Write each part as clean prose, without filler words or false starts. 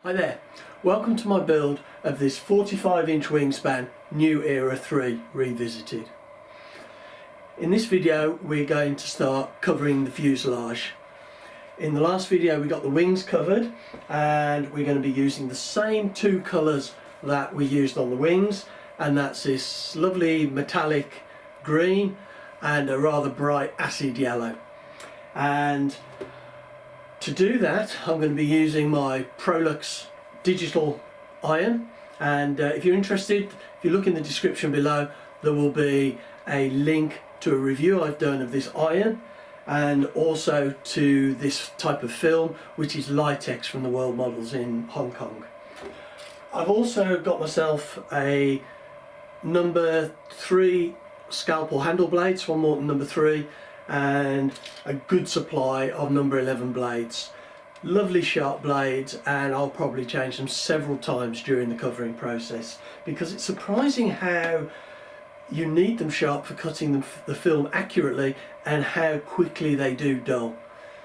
Hi there, welcome to my build of this 45-inch wingspan New Era 3 Revisited. In this video we're going to start covering the fuselage. In the last video we got the wings covered and we're going to be using the same two colours that we used on the wings, and that's this lovely metallic green and a rather bright acid yellow. And to do that, I'm going to be using my Prolux digital iron, and if you're interested, if you look in the description below, there will be a link to a review I've done of this iron and also to this type of film, which is Litex from the World Models in Hong Kong. I've also got myself a number 3 scalpel handle blades from Morton number 3 and a good supply of number 11 blades. Lovely sharp blades, and I'll probably change them several times during the covering process because it's surprising how you need them sharp for cutting the film accurately and how quickly they do dull.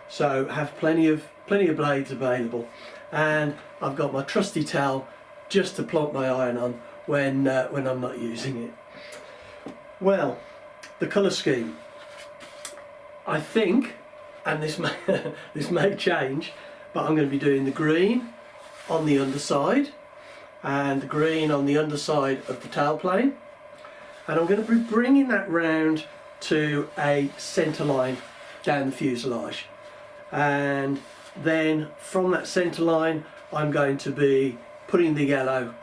So have plenty of blades available, and I've got my trusty towel just to plonk my iron on when I'm not using it. Well, the colour scheme. I think, and this may change, but I'm going to be doing the green on the underside and the green on the underside of the tailplane, and I'm going to be bringing that round to a centre line down the fuselage, and then from that centre line I'm going to be putting the yellow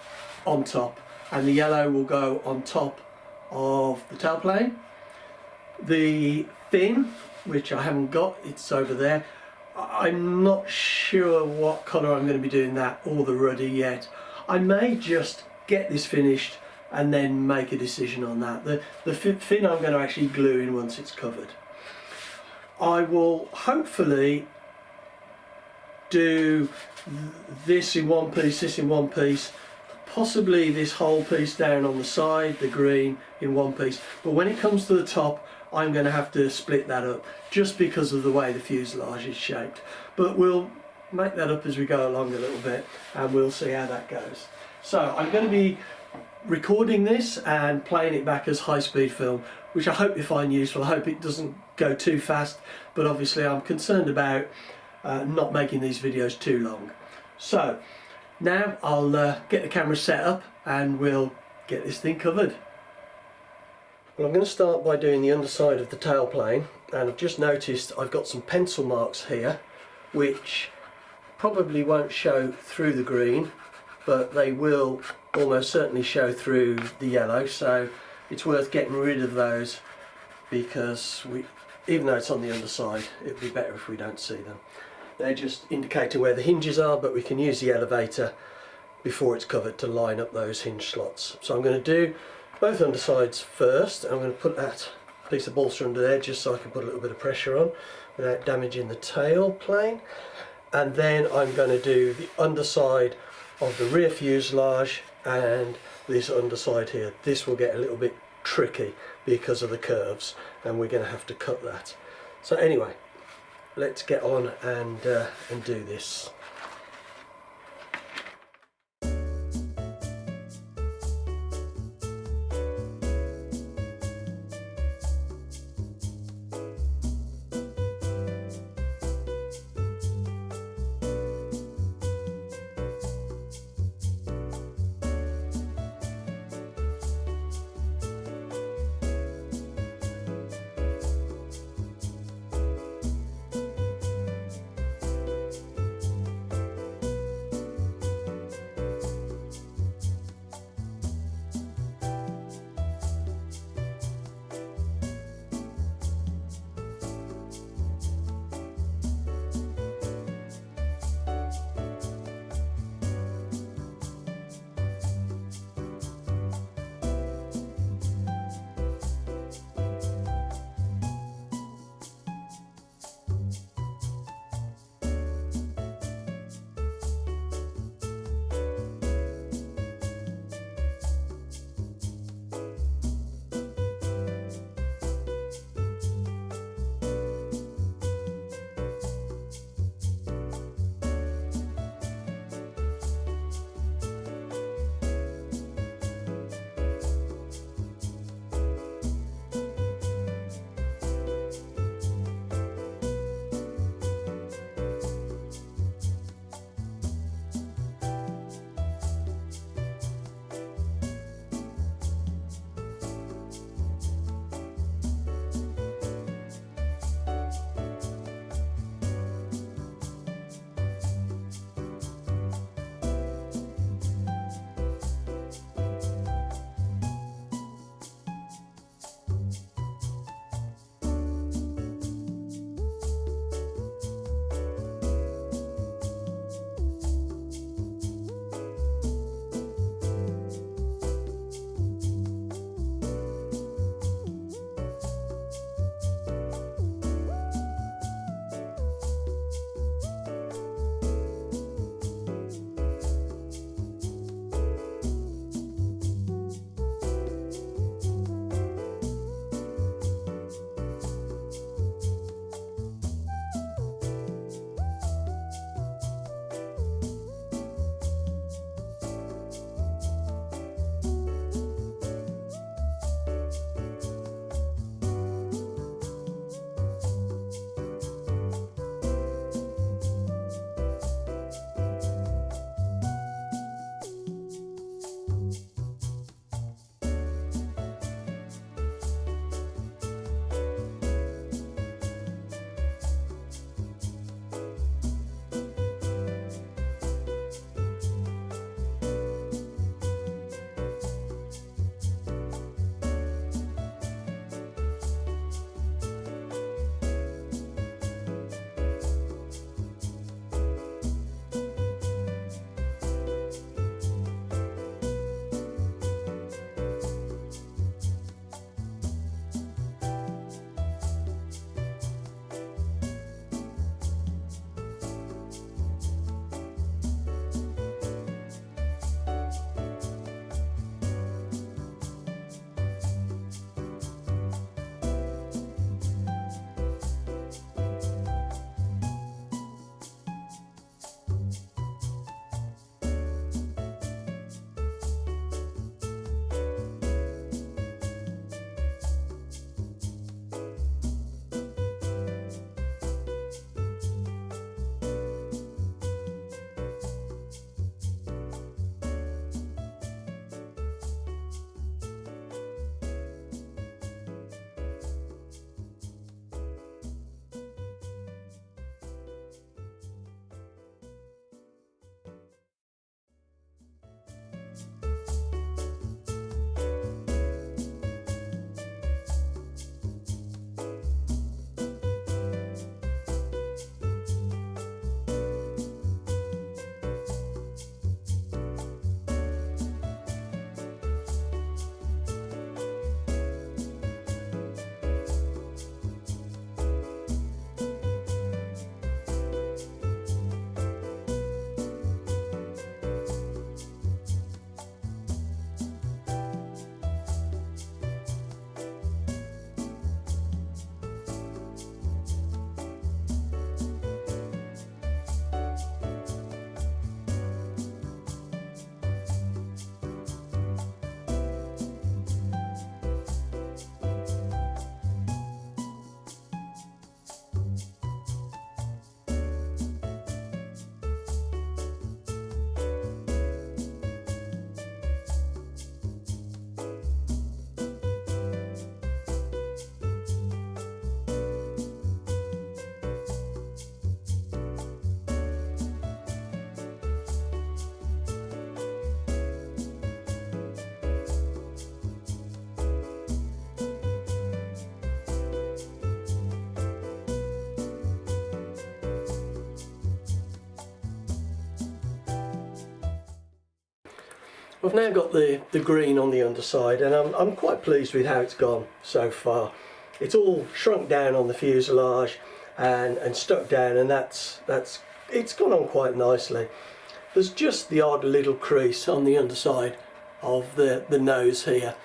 on top, and the yellow will go on top of the tailplane. The fin, which I haven't got, it's over there. I'm not sure what colour I'm going to be doing that, or the rudder yet. I may just get this finished and then make a decision on that. The fin I'm going to actually glue in once it's covered. I will hopefully do this in one piece, this in one piece, possibly this whole piece down on the side, the green in one piece, but when it comes to the top I'm going to have to split that up just because of the way the fuselage is shaped. But we'll make that up as we go along a little bit and we'll see how that goes. So I'm going to be recording this and playing it back as high-speed film, which I hope you find useful. I hope it doesn't go too fast, but obviously I'm concerned about not making these videos too long. So now I'll get the camera set up and we'll get this thing covered. Well, I'm going to start by doing the underside of the tailplane, and I've just noticed I've got some pencil marks here which probably won't show through the green, but they will almost certainly show through the yellow, so it's worth getting rid of those because even though it's on the underside, it would be better if we don't see them. They're just indicating where the hinges are, but we can use the elevator before it's covered to line up those hinge slots. So I'm going to do both undersides first. I'm going to put that piece of balsa under there just so I can put a little bit of pressure on without damaging the tail plane, and then I'm going to do the underside of the rear fuselage and this underside here. This will get a little bit tricky because of the curves and we're going to have to cut that. So anyway, let's get on and do this. I've now got the green on the underside, and I'm quite pleased with how it's gone so far. It's all shrunk down on the fuselage and stuck down, and it's gone on quite nicely. There's just the odd little crease on the underside of the nose here,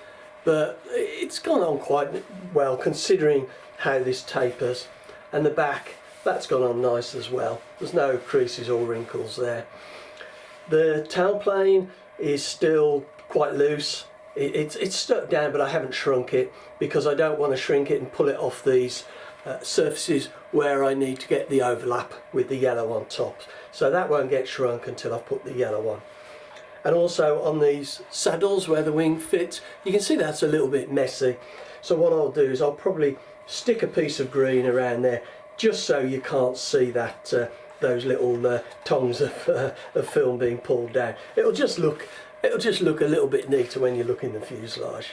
but it's gone on quite well considering how this tapers. And the back, that's gone on nice as well. There's no creases or wrinkles there. The tailplane is still quite loose. It's stuck down, but I haven't shrunk it because I don't want to shrink it and pull it off these surfaces where I need to get the overlap with the yellow on top. So that won't get shrunk until I've put the yellow on. And also on these saddles where the wing fits, you can see that's a little bit messy. So what I'll do is I'll probably stick a piece of green around there just so you can't see that those little tongs of film being pulled down. It'll just look a little bit neater when you look in the fuselage.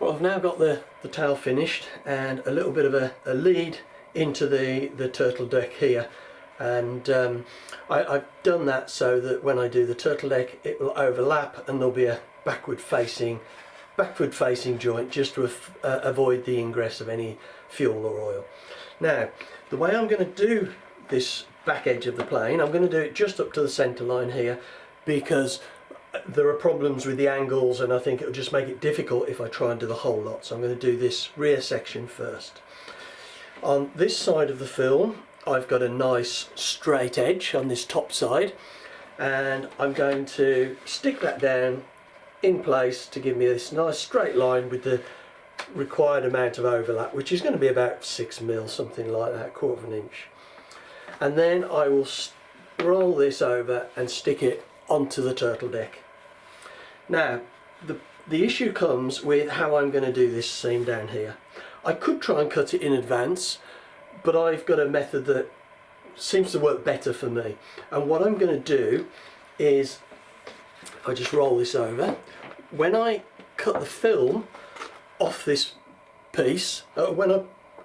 Well, I've now got the tail finished and a little bit of a lead into the turtle deck here, and I've done that so that when I do the turtle deck it will overlap and there'll be a backward facing joint just to avoid the ingress of any fuel or oil. Now the way I'm going to do this back edge of the plane, I'm going to do it just up to the centre line here because there are problems with the angles and I think it'll just make it difficult if I try and do the whole lot. So I'm going to do this rear section first. On this side of the film I've got a nice straight edge on this top side, and I'm going to stick that down in place to give me this nice straight line with the required amount of overlap, which is going to be about 6 mil, something like that, 1/4 of an inch. And then I will roll this over and stick it onto the turtle deck. Now the issue comes with how I'm going to do this seam down here. I could try and cut it in advance, but I've got a method that seems to work better for me. And what I'm going to do is, if I just roll this over, when I cut the film off this piece, when I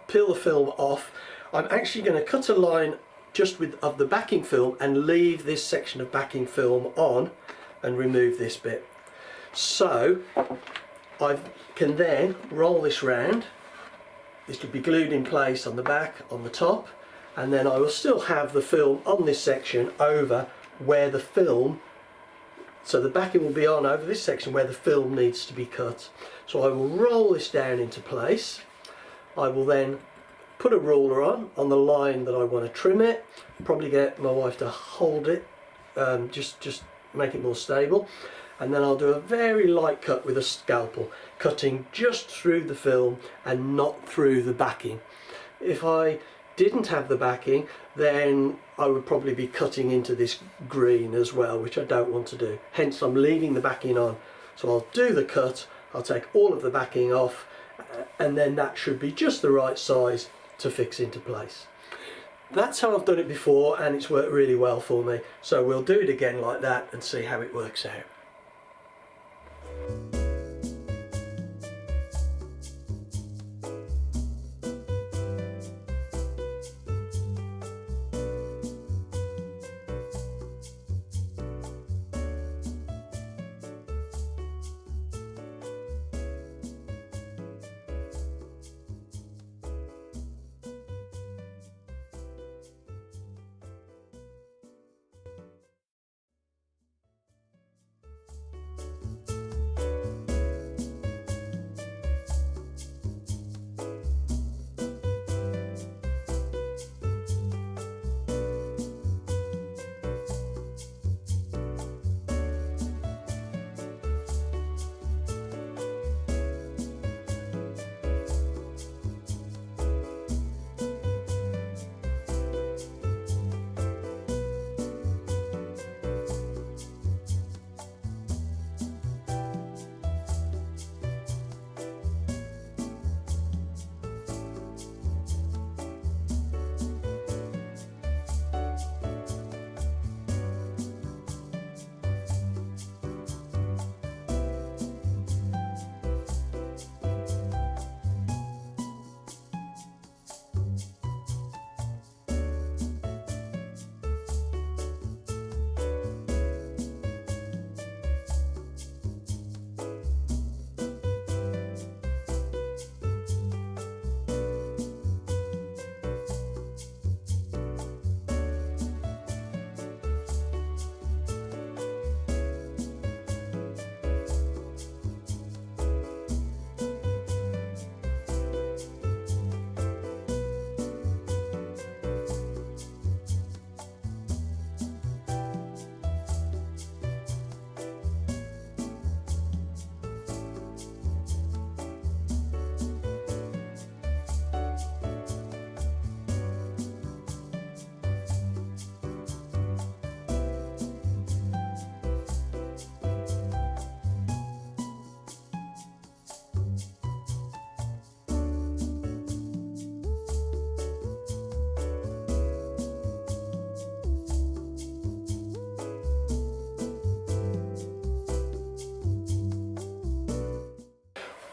peel the film off, I'm actually going to cut a line just of the backing film and leave this section of backing film on and remove this bit. So I can then roll this round. This will be glued in place on the back, on the top, and then I will still have the film on this section over where the film So the backing will be on over this section where the film needs to be cut. So I will roll this down into place. I will then put a ruler on the line that I want to trim it. Probably get my wife to hold it, just make it more stable. And then I'll do a very light cut with a scalpel, cutting just through the film and not through the backing. If I didn't have the backing, then I would probably be cutting into this green as well, which I don't want to do. Hence I'm leaving the backing on. So I'll do the cut, I'll take all of the backing off, and then that should be just the right size to fix into place. That's how I've done it before, and it's worked really well for me. So we'll do it again like that and see how it works out.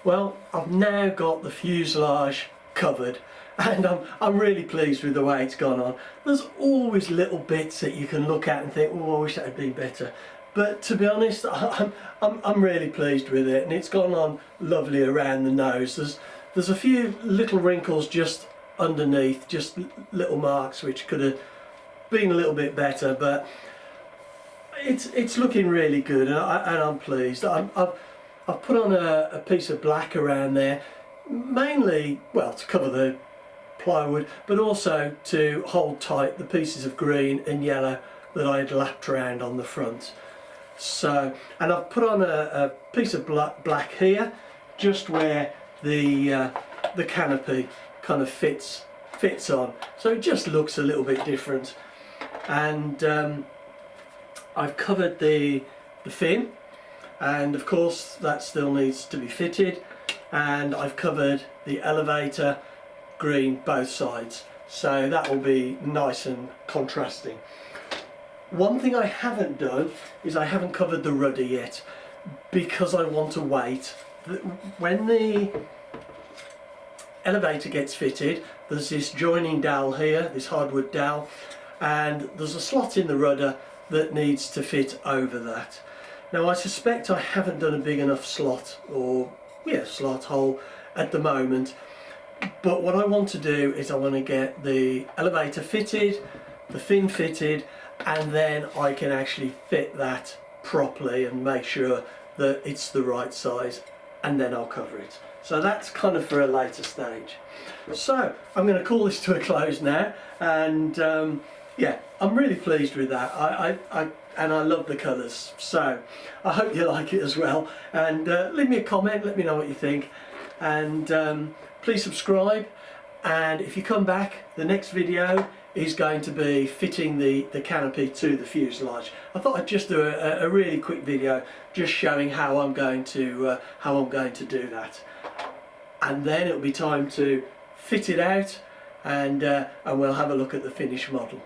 Well, I've now got the fuselage covered, and I'm really pleased with the way it's gone on. There's always little bits that you can look at and think, oh, I wish that had been better. But to be honest, I'm really pleased with it, and it's gone on lovely around the nose. There's a few little wrinkles just underneath, just little marks which could have been a little bit better, but it's looking really good, and I'm pleased. I've put on a piece of black around there, mainly, well, to cover the plywood, but also to hold tight the pieces of green and yellow that I had lapped around on the front. So, and I've put on a piece of black here, just where the canopy kind of fits on. So it just looks a little bit different. And I've covered the fin, and of course that still needs to be fitted, and I've covered the elevator green both sides, so that will be nice and contrasting. One thing I haven't done is I haven't covered the rudder yet, because I want to wait. When the elevator gets fitted, there's this joining dowel here, this hardwood dowel, and there's a slot in the rudder that needs to fit over that. Now I suspect I haven't done a big enough slot, or slot hole at the moment, but what I want to do is I want to get the elevator fitted, the fin fitted, and then I can actually fit that properly and make sure that it's the right size, and then I'll cover it. So that's kind of for a later stage. So I'm going to call this to a close now, and yeah, I'm really pleased with that. And I love the colours, so I hope you like it as well, and leave me a comment, let me know what you think, and please subscribe. And if you come back, the next video is going to be fitting the canopy to the fuselage. I thought I'd just do a really quick video just showing how I'm going to do that, and then it'll be time to fit it out, and we'll have a look at the finished model.